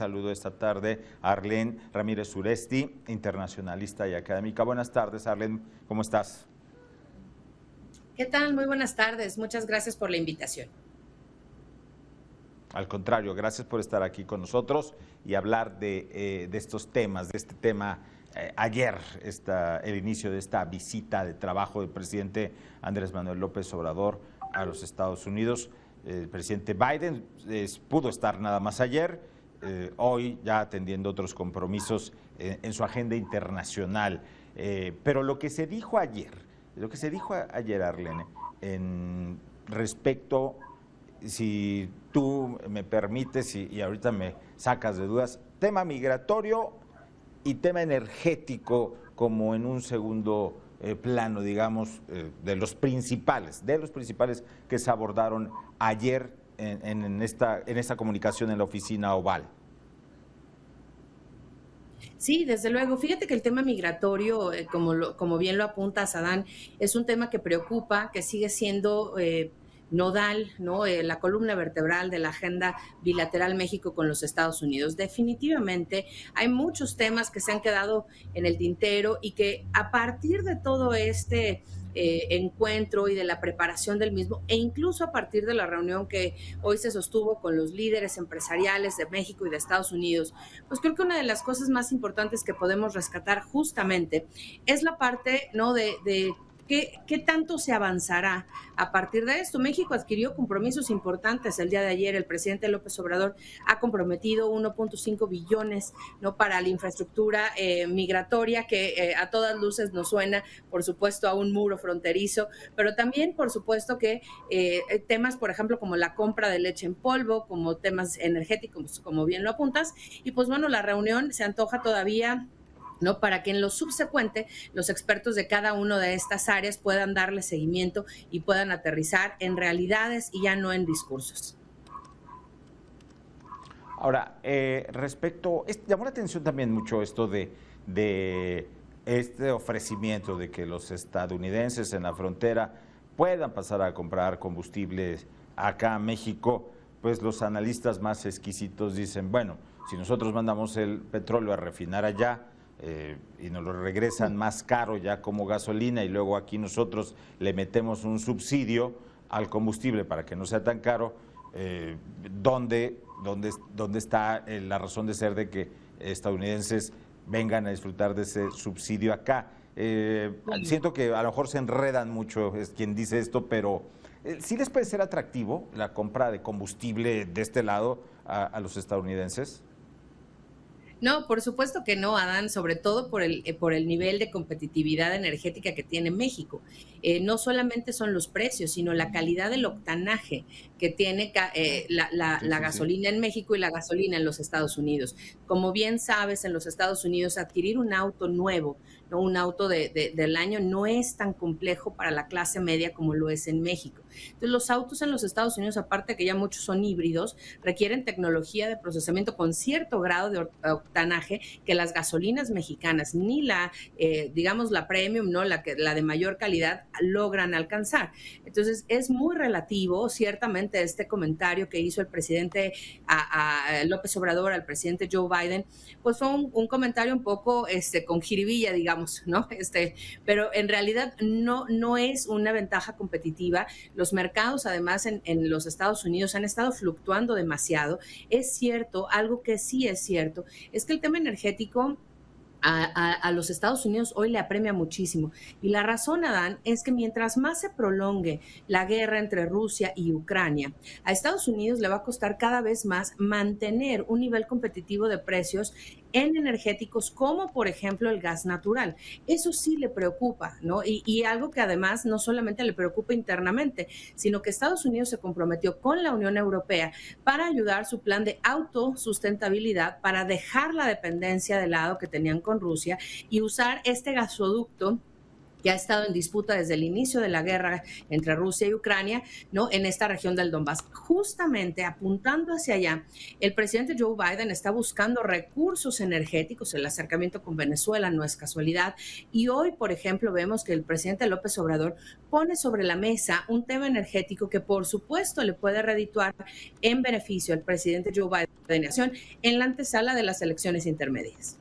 saludo esta tarde a Arlene Ramírez Uresti, internacionalista y académica. Buenas tardes, Arlene, ¿cómo estás? ¿Qué tal? Muy buenas tardes. Muchas gracias por la invitación. Al contrario, gracias por estar aquí con nosotros y hablar de estos temas, de este tema. Ayer, el inicio de esta visita de trabajo del presidente Andrés Manuel López Obrador a los Estados Unidos. El presidente Biden pudo estar nada más ayer, hoy ya atendiendo otros compromisos en su agenda internacional. Pero lo que se dijo ayer, Arlene, respecto, si tú me permites y ahorita me sacas de dudas, tema migratorio y tema energético como en un segundo plano, digamos, de los principales que se abordaron ayer en esta comunicación en la oficina Oval. Sí, desde luego. Fíjate que el tema migratorio, como bien lo apuntas, Adán, es un tema que preocupa, que sigue siendo nodal, ¿no? La columna vertebral de la agenda bilateral México con los Estados Unidos. Definitivamente hay muchos temas que se han quedado en el tintero y que a partir de todo este encuentro y de la preparación del mismo, e incluso a partir de la reunión que hoy se sostuvo con los líderes empresariales de México y de Estados Unidos, pues creo que una de las cosas más importantes que podemos rescatar justamente es la parte, ¿no?, de ¿qué tanto se avanzará a partir de esto? México adquirió compromisos importantes el día de ayer. El presidente López Obrador ha comprometido 1.5 billones, ¿no?, para la infraestructura migratoria, que a todas luces nos suena, por supuesto, a un muro fronterizo, pero también, por supuesto, que temas, por ejemplo, como la compra de leche en polvo, como temas energéticos, como bien lo apuntas, y pues bueno, la reunión se antoja todavía, ¿no?, para que en lo subsecuente los expertos de cada una de estas áreas puedan darle seguimiento y puedan aterrizar en realidades y ya no en discursos. Ahora, llamó la atención también mucho esto de este ofrecimiento de que los estadounidenses en la frontera puedan pasar a comprar combustibles acá a México. Pues los analistas más exquisitos dicen, bueno, si nosotros mandamos el petróleo a refinar allá, y nos lo regresan más caro ya como gasolina, y luego aquí nosotros le metemos un subsidio al combustible para que no sea tan caro, ¿dónde está la razón de ser de que estadounidenses vengan a disfrutar de ese subsidio acá? Siento que a lo mejor se enredan mucho, es quien dice esto, pero ¿sí les puede ser atractivo la compra de combustible de este lado a los estadounidenses? No, por supuesto que no, Adán, sobre todo por el nivel de competitividad energética que tiene México. No solamente son los precios, sino la calidad del octanaje que tiene la gasolina en México y la gasolina en los Estados Unidos. Como bien sabes, en los Estados Unidos adquirir un auto nuevo, ¿no?, un auto del año, no es tan complejo para la clase media como lo es en México. Entonces, los autos en los Estados Unidos, aparte que ya muchos son híbridos, requieren tecnología de procesamiento con cierto grado de octanaje que las gasolinas mexicanas, ni digamos, la premium, ¿no?, la de mayor calidad, logran alcanzar. Entonces, es muy relativo, ciertamente, este comentario que hizo el presidente a López Obrador, al presidente Joe Biden, pues fue un comentario un poco con jiribilla, digamos, ¿no? Pero en realidad no es una ventaja competitiva. Los mercados, además, en los Estados Unidos han estado fluctuando demasiado. Es cierto, algo que sí es cierto, es que el tema energético a los Estados Unidos hoy le apremia muchísimo. Y la razón, Adán, es que mientras más se prolongue la guerra entre Rusia y Ucrania, a Estados Unidos le va a costar cada vez más mantener un nivel competitivo de precios en energéticos como, por ejemplo, el gas natural. Eso sí le preocupa, ¿no? Y algo que además no solamente le preocupa internamente, sino que Estados Unidos se comprometió con la Unión Europea para ayudar su plan de autosustentabilidad, para dejar la dependencia de lado que tenían con Rusia y usar este gasoducto que ha estado en disputa desde el inicio de la guerra entre Rusia y Ucrania, ¿no? En esta región del Donbass. Justamente apuntando hacia allá, el presidente Joe Biden está buscando recursos energéticos. El acercamiento con Venezuela no es casualidad. Y hoy, por ejemplo, vemos que el presidente López Obrador pone sobre la mesa un tema energético que, por supuesto, le puede redituar en beneficio al presidente Joe Biden de nación en la antesala de las elecciones intermedias.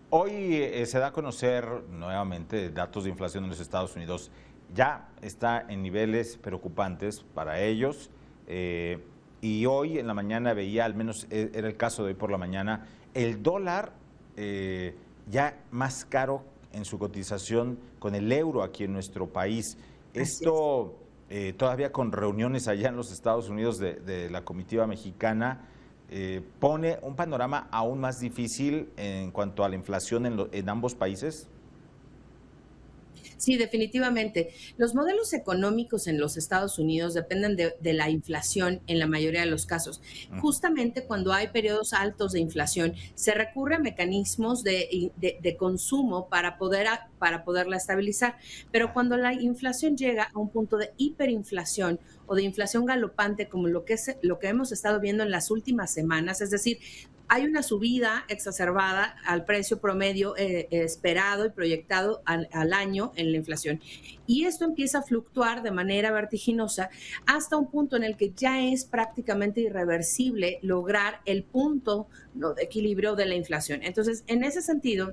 Hoy se da a conocer nuevamente datos de inflación en los Estados Unidos. Ya está en niveles preocupantes para ellos. Y hoy en la mañana veía, al menos era el caso de hoy por la mañana, el dólar ya más caro en su cotización con el euro aquí en nuestro país. Esto todavía con reuniones allá en los Estados Unidos de la comitiva mexicana, pone un panorama aún más difícil en cuanto a la inflación en ambos países. Sí, definitivamente. Los modelos económicos en los Estados Unidos dependen de la inflación en la mayoría de los casos. Justamente cuando hay periodos altos de inflación, se recurre a mecanismos de consumo para poderla estabilizar. Pero cuando la inflación llega a un punto de hiperinflación o de inflación galopante, como lo que hemos estado viendo en las últimas semanas, es decir, hay una subida exacerbada al precio promedio esperado y proyectado al año en la inflación. Y esto empieza a fluctuar de manera vertiginosa hasta un punto en el que ya es prácticamente irreversible lograr el punto, ¿no?, de equilibrio de la inflación. Entonces, en ese sentido,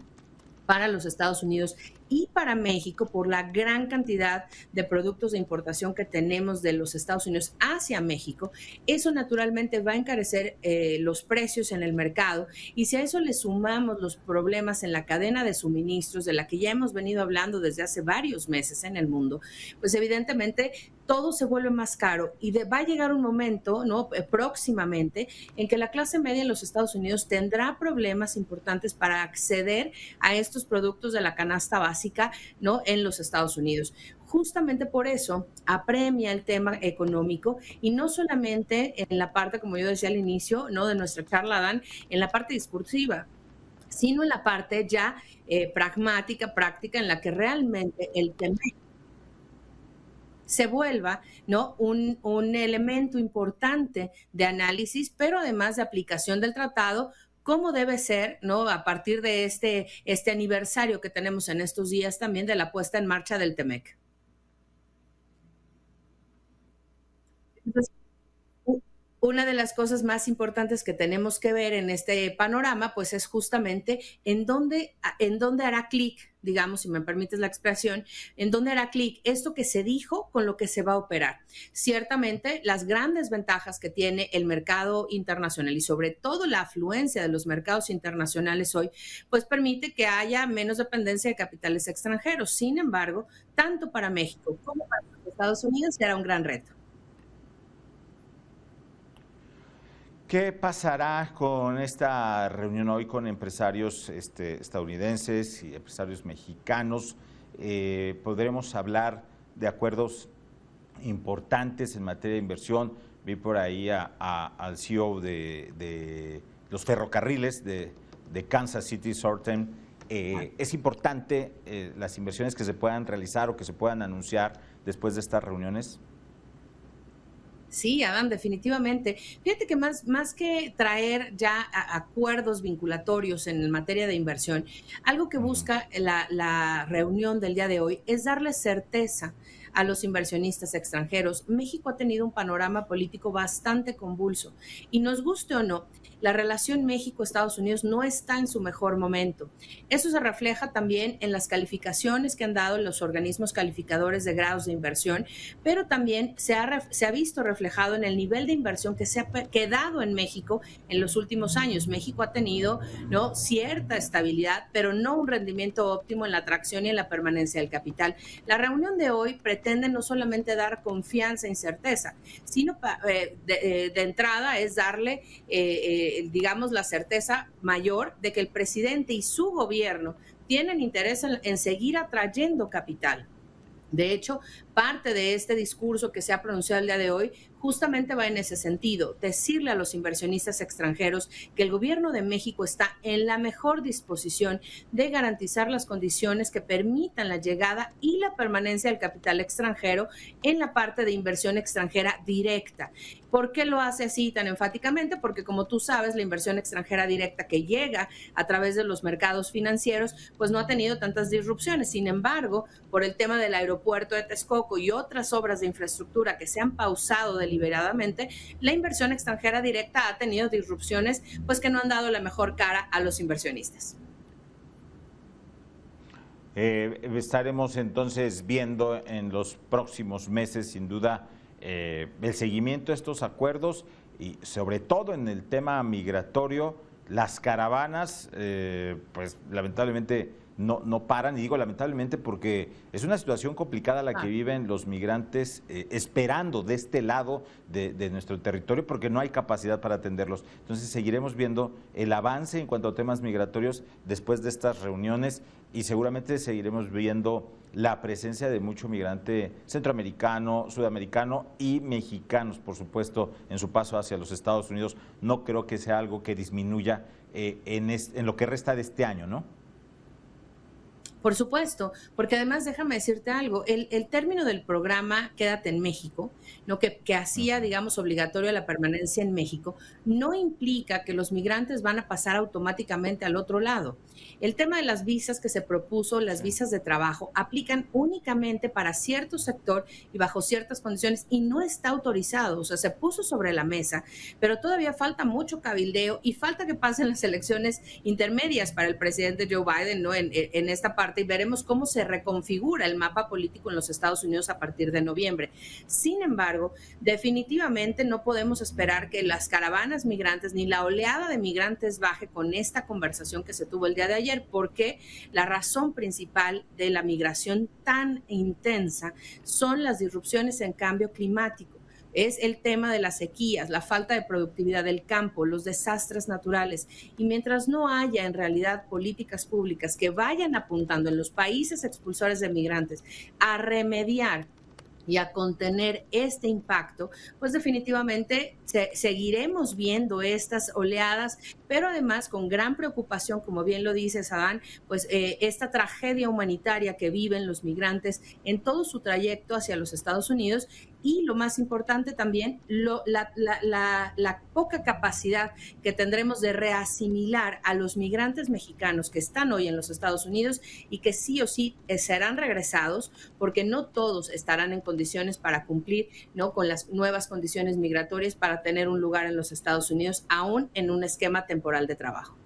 para los Estados Unidos y para México, por la gran cantidad de productos de importación que tenemos de los Estados Unidos hacia México, eso naturalmente va a encarecer los precios en el mercado. Y si a eso le sumamos los problemas en la cadena de suministros, de la que ya hemos venido hablando desde hace varios meses en el mundo, pues evidentemente todo se vuelve más caro y va a llegar un momento, ¿no?, próximamente, en que la clase media en los Estados Unidos tendrá problemas importantes para acceder a estos productos de la canasta básica, ¿no?, en los Estados Unidos. Justamente por eso apremia el tema económico y no solamente en la parte, como yo decía al inicio, ¿no?, de nuestra charla, Dan, en la parte discursiva, sino en la parte ya pragmática, práctica, en la que realmente el tema se vuelva, ¿no?, un elemento importante de análisis, pero además de aplicación del tratado, cómo debe ser, ¿no?, a partir de este aniversario que tenemos en estos días también de la puesta en marcha del TEMEC. Entonces, una de las cosas más importantes que tenemos que ver en este panorama, pues es justamente en dónde hará clic, digamos, si me permites la expresión, en dónde hará clic esto que se dijo con lo que se va a operar. Ciertamente, las grandes ventajas que tiene el mercado internacional y sobre todo la afluencia de los mercados internacionales hoy, pues permite que haya menos dependencia de capitales extranjeros. Sin embargo, tanto para México como para los Estados Unidos será un gran reto. ¿Qué pasará con esta reunión hoy con empresarios estadounidenses y empresarios mexicanos? ¿Podremos hablar de acuerdos importantes en materia de inversión? Vi por ahí al CEO de los ferrocarriles de Kansas City Southern. ¿Es importante las inversiones que se puedan realizar o que se puedan anunciar después de estas reuniones? Sí, Adam, definitivamente. Fíjate que más que traer ya acuerdos vinculatorios en materia de inversión, algo que busca la reunión del día de hoy es darle certeza a los inversionistas extranjeros. México ha tenido un panorama político bastante convulso y nos guste o no, la relación México-Estados Unidos no está en su mejor momento. Eso se refleja también en las calificaciones que han dado los organismos calificadores de grados de inversión, pero también se ha visto reflejado en el nivel de inversión que se ha quedado en México en los últimos años. México ha tenido, ¿no?, cierta estabilidad, pero no un rendimiento óptimo en la atracción y en la permanencia del capital. La reunión de hoy pretende no solamente dar confianza e certeza, sino de entrada es darle digamos, la certeza mayor de que el presidente y su gobierno tienen interés en seguir atrayendo capital. De hecho, parte de este discurso que se ha pronunciado el día de hoy justamente va en ese sentido, decirle a los inversionistas extranjeros que el gobierno de México está en la mejor disposición de garantizar las condiciones que permitan la llegada y la permanencia del capital extranjero en la parte de inversión extranjera directa. ¿Por qué lo hace así tan enfáticamente? Porque como tú sabes, la inversión extranjera directa que llega a través de los mercados financieros, pues no ha tenido tantas disrupciones. Sin embargo, por el tema del aeropuerto de Texcoco y otras obras de infraestructura que se han pausado deliberadamente, la inversión extranjera directa ha tenido disrupciones pues que no han dado la mejor cara a los inversionistas. Estaremos entonces viendo en los próximos meses, sin duda, el seguimiento de estos acuerdos y sobre todo en el tema migratorio. Las caravanas, pues lamentablemente no paran, y digo lamentablemente porque es una situación complicada la que viven los migrantes esperando de este lado de nuestro territorio, porque no hay capacidad para atenderlos. Entonces seguiremos viendo el avance en cuanto a temas migratorios después de estas reuniones, y seguramente seguiremos viendo la presencia de mucho migrante centroamericano, sudamericano y mexicanos, por supuesto, en su paso hacia los Estados Unidos. No creo que sea algo que disminuya en lo que resta de este año, ¿no? Por supuesto, porque además déjame decirte algo, el término del programa Quédate en México, ¿no? que hacía, digamos, obligatorio la permanencia en México, no implica que los migrantes van a pasar automáticamente al otro lado. El tema de las visas que se propuso, las visas de trabajo, aplican únicamente para cierto sector y bajo ciertas condiciones, y no está autorizado, o sea, se puso sobre la mesa, pero todavía falta mucho cabildeo y falta que pasen las elecciones intermedias para el presidente Joe Biden, ¿no? En esta parte, y veremos cómo se reconfigura el mapa político en los Estados Unidos a partir de noviembre. Sin embargo, definitivamente no podemos esperar que las caravanas migrantes ni la oleada de migrantes baje con esta conversación que se tuvo el día de ayer, porque la razón principal de la migración tan intensa son las disrupciones en cambio climático. Es el tema de las sequías, la falta de productividad del campo, los desastres naturales. Y mientras no haya en realidad políticas públicas que vayan apuntando en los países expulsores de migrantes a remediar y a contener este impacto, pues definitivamente seguiremos viendo estas oleadas, pero además con gran preocupación, como bien lo dice Adán, pues esta tragedia humanitaria que viven los migrantes en todo su trayecto hacia los Estados Unidos, y lo más importante también, la poca capacidad que tendremos de reasimilar a los migrantes mexicanos que están hoy en los Estados Unidos y que sí o sí serán regresados, porque no todos estarán en condiciones para cumplir, ¿no?, con las nuevas condiciones migratorias para tener un lugar en los Estados Unidos, aún en un esquema temporal de trabajo.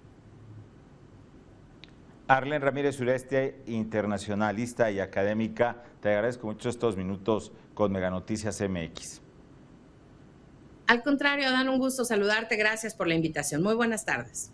Arlen Ramírez Uresti, internacionalista y académica, te agradezco mucho estos minutos con Mega Noticias MX. Al contrario, Dan, un gusto saludarte. Gracias por la invitación. Muy buenas tardes.